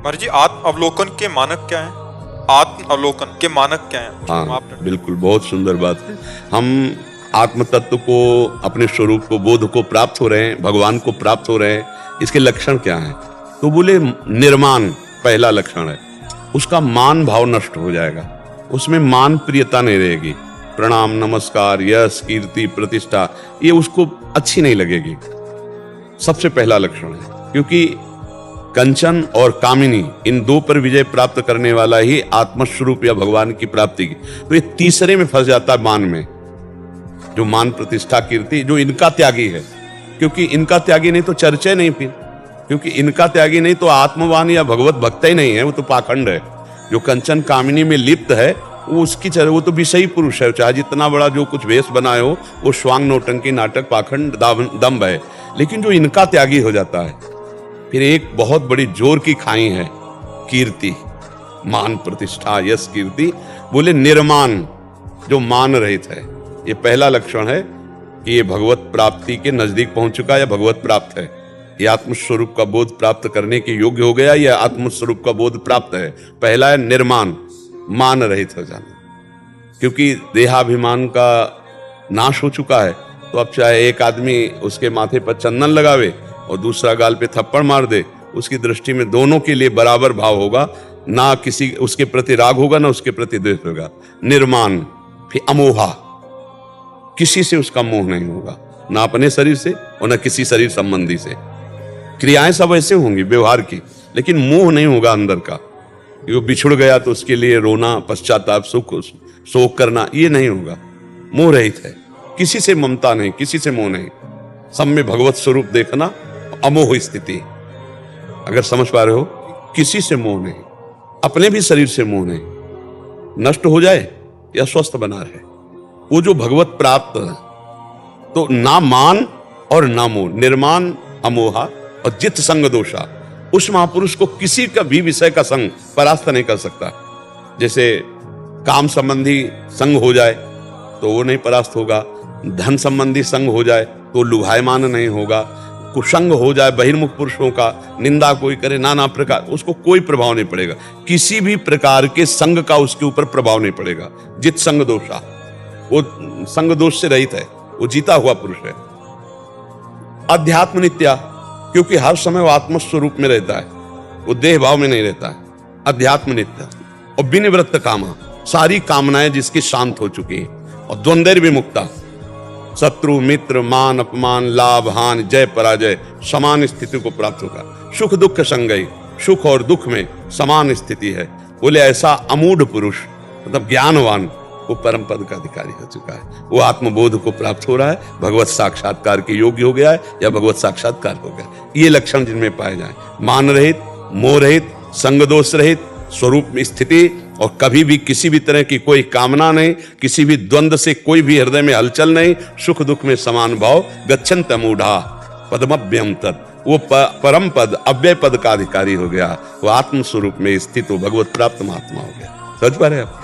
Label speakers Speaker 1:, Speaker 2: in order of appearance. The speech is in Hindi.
Speaker 1: महाराज जी, आत्म अवलोकन के मानक क्या हैं? आत्म अवलोकन के मानक क्या हैं?
Speaker 2: हाँ, बिल्कुल, बहुत सुंदर बात है। हम आत्म तत्व को, अपने स्वरूप को, बोध को प्राप्त हो रहे हैं, भगवान को प्राप्त हो रहे हैं, इसके लक्षण क्या हैं? तो बोले निर्माण पहला लक्षण है। उसका मान भाव नष्ट हो जाएगा, उसमें मान प्रियता नहीं रहेगी। प्रणाम, नमस्कार, यश, कीर्ति, प्रतिष्ठा, ये उसको अच्छी नहीं लगेगी। सबसे पहला लक्षण है, क्योंकि कंचन और कामिनी, इन दो पर विजय प्राप्त करने वाला ही आत्मस्वरूप या भगवान की प्राप्ति की। तो ये तीसरे में फंस जाता है, मान में। जो मान, प्रतिष्ठा, कीर्ति, जो इनका त्यागी है, क्योंकि इनका त्यागी नहीं तो चर्चा नहीं, फिर क्योंकि इनका त्यागी नहीं तो आत्मवान या भगवत भक्त ही नहीं है, वो तो पाखंड है। जो कंचन कामिनी में लिप्त है, वो उसकी वो तो विषयी पुरुष है, चाहे जितना बड़ा जो कुछ वेश बनाए हो, वो स्वांग, नौटंकी, नाटक, पाखंड, दम्भ है। लेकिन जो इनका त्यागी हो जाता है, फिर एक बहुत बड़ी जोर की खाई है, कीर्ति, मान, प्रतिष्ठा, यश, कीर्ति। बोले निर्माण, जो मान रहित है। ये पहला लक्षण है कि ये भगवत प्राप्ति के नजदीक पहुंच चुका या भगवत प्राप्त है। ये आत्मस्वरूप का बोध प्राप्त करने के योग्य हो गया, या आत्मस्वरूप का बोध प्राप्त है। पहला है निर्माण, मान रहित हो जाना, क्योंकि देहाभिमान का नाश हो चुका है। तो अब चाहे एक आदमी उसके माथे पर चंदन लगावे और दूसरा गाल पे थप्पड़ मार दे, उसकी दृष्टि में दोनों के लिए बराबर भाव होगा, ना किसी उसके प्रति राग होगा, ना उसके प्रति द्वेष होगा। निर्माण, फिर अमोहा, किसी से उसका मोह नहीं होगा, ना अपने शरीर से और ना किसी शरीर संबंधी से। क्रियाएं सब ऐसे होंगी व्यवहार की, लेकिन मोह नहीं होगा अंदर का। वो बिछुड़ गया तो उसके लिए रोना, पश्चाताप, सुख, शोक करना, ये नहीं होगा। मोह रहित है, किसी से ममता नहीं, किसी से मोह नहीं, सब में भगवत स्वरूप देखना, अमोह स्थिति। अगर समझ पा रहे हो, किसी से मोह नहीं, अपने भी शरीर से मोह नहीं, नष्ट हो जाए या स्वस्थ बना रहे, वो जो भगवत प्राप्त है। तो ना मान और ना मोह, निर्माण, अमोहा और जित संग दोषा। उस महापुरुष को किसी का भी विषय का संग परास्त नहीं कर सकता। जैसे काम संबंधी संग हो जाए तो वो नहीं परास्त होगा, धन संबंधी संग हो जाए तो लुभायमान नहीं होगा, कुसंग हो जाए बहिर्मुख पुरुषों का, निंदा कोई करे नाना प्रकार, उसको कोई प्रभाव नहीं पड़ेगा। किसी भी प्रकार के संग का उसके ऊपर प्रभाव नहीं पड़ेगा। जित संग दोषा, वो संग दोष से रहित है, वो जीता हुआ पुरुष है। अध्यात्म नित्या, क्योंकि हर समय वो आत्मस्वरूप में रहता है, वो देह भाव में नहीं रहता है। अध्यात्म नित्या और विनिवृत्त कामा, सारी कामनाएं जिसकी शांत हो चुकी हैं, और द्वंद्व विमुक्ता, शत्रु मित्र, मान अपमान, लाभ हानि, जय पराजय, समान स्थिति को प्राप्त होगा। सुख दुख संगई, सुख और दुख में समान स्थिति है। बोले ऐसा अमूढ़ पुरुष, मतलब ज्ञानवान, वो परम पद का अधिकारी हो चुका है। वो आत्मबोध को प्राप्त हो रहा है, भगवत साक्षात्कार के योग्य हो गया है, या भगवत साक्षात्कार हो गया। ये लक्षण जिनमें पाए जाए, मान रहित, मोह रहित, संग दोष रहित, स्वरूप में स्थिति, और कभी भी किसी भी तरह की कोई कामना नहीं, किसी भी द्वंद्व से कोई भी हृदय में हलचल नहीं, सुख दुख में समान भाव। गच्छन्त मूढ़ा पदमभ्यम तत्, वो परम पद, अव्यय पद का अधिकारी हो गया। वो आत्म स्वरूप में स्थित, वो भगवत प्राप्त महात्मा हो गया। समझ पा रहे आप?